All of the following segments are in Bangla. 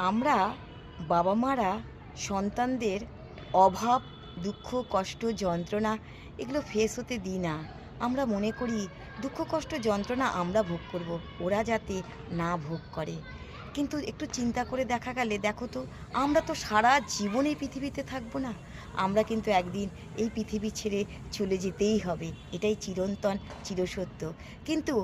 আমরা বাবা মারা সন্তানদের অভাব, দুঃখ, কষ্ট, যন্ত্রণা এগুলো ফেস হতে দিই না। আমরা মনে করি দুঃখ, কষ্ট, যন্ত্রণা আমরা ভোগ করব, ওরা যাতে না ভোগ করে। কিন্তু একটু চিন্তা করে দেখা গেলে দেখো তো, আমরা তো সারা জীবন এই পৃথিবীতে থাকবো না। আমরা কিন্তু একদিন এই পৃথিবী ছেড়ে চলে যেতেই হবে, এটাই চিরন্তন, চিরসত্য। কিন্তু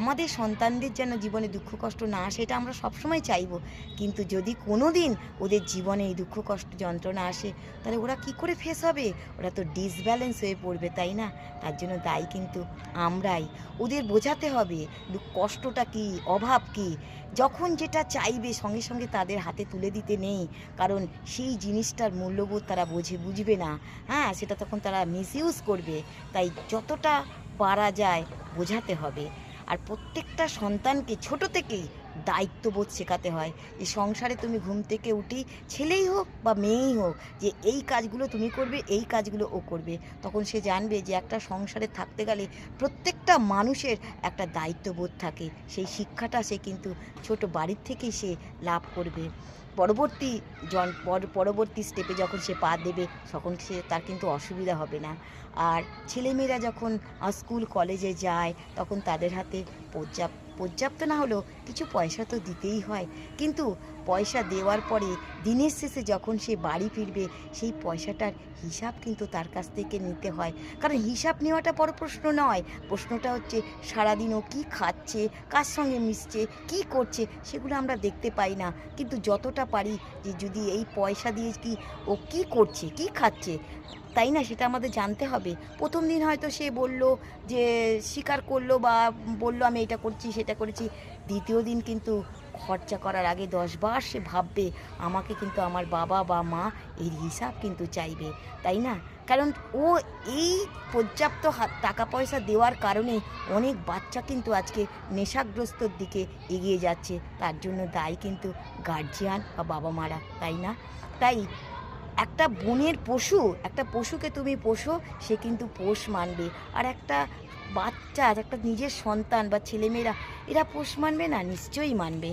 আমাদের সন্তানদের যেন জীবনে দুঃখ কষ্ট না আসে, এটা আমরা সবসময় চাইবো। কিন্তু যদি কোনো দিন ওদের জীবনে এই দুঃখ কষ্ট যন্ত্রণা আসে, তাহলে ওরা কি করে ফেস হবে? ওরা তো ডিসব্যালেন্স হয়ে পড়বে, তাই না? তার জন্য দায়ী কিন্তু আমরাই। ওদের বোঝাতে হবে কষ্টটা কী, অভাব কী। যখন যেটা চাইবে সঙ্গে সঙ্গে তাদের হাতে তুলে দিতে নেই, কারণ সেই জিনিসটার মূল্যবোধ তারা বুঝবে না। হ্যাঁ, সেটা তখন তারা মিসইউজ করবে। তাই যতটা পারা যায় বোঝাতে হবে। আর প্রত্যেকটা সন্তানকে ছোট থেকেই দায়িত্ববোধ শেখাতে হয়, যে সংসারে তুমি ঘুম থেকে উঠি, ছেলেই হোক বা মেয়েই হোক, যে এই কাজগুলো তুমি করবে, এই কাজগুলো ও করবে। তখন সে জানবে যে একটা সংসারে থাকতে গেলে প্রত্যেকটা মানুষের একটা দায়িত্ববোধ থাকে। সেই শিক্ষাটা সে কিন্তু ছোট বাড়ির থেকেই সে লাভ করবে। পরবর্তী পরবর্তী স্টেপে যখন সে পা দেবে, তখন সে তার কিন্তু অসুবিধা হবে না। আর ছেলেমেয়েরা যখন স্কুল কলেজে যায়, তখন তাদের হাতে পর্যাপ্ত না হলেও কিছু পয়সা তো দিতেই হয়। কিন্তু পয়সা দেওয়ার পরে দিনের শেষে যখন সে বাড়ি ফিরবে, সেই পয়সাটার হিসাব কিন্তু তার কাছ থেকে নিতে হয়। কারণ হিসাব নেওয়াটা বড় প্রশ্ন নয়, প্রশ্নটা হচ্ছে সারাদিন ও কী খাচ্ছে, কার সঙ্গে মিশছে, কী করছে, সেগুলো আমরা দেখতে পাই না। কিন্তু যতটা পারি, যে যদি এই পয়সা দিয়ে কি ও কী করছে, কী খাচ্ছে, তাই না, সেটা আমাদের জানতে হবে। প্রথম দিন হয়তো সে বলল, যে স্বীকার করলো বা বলল আমি এটা করছি সেটা করেছি। দ্বিতীয় দিন কিন্তু খরচা করার আগে 10 বার সে ভাববে, আমাকে কিন্তু আমার বাবা বা মা এর হিসাব কিন্তু চাইবে, তাই না? কারণ ও এই পর্যাপ্ত টাকা পয়সা দেওয়ার কারণে অনেক বাচ্চা কিন্তু আজকে নেশাগ্রস্তর দিকে এগিয়ে যাচ্ছে। তার জন্য দায়ী কিন্তু গার্জিয়ান বা বাবা মারা, তাই না? তাই একটা বনের পশু, একটা পশুকে তুমি পোষো, সে কিন্তু পোষ মানবে। আর একটা বাচ্চা, একটা নিজের সন্তান বা ছেলেমেয়েরা, এরা পোষ মানবে না? নিশ্চয়ই মানবে।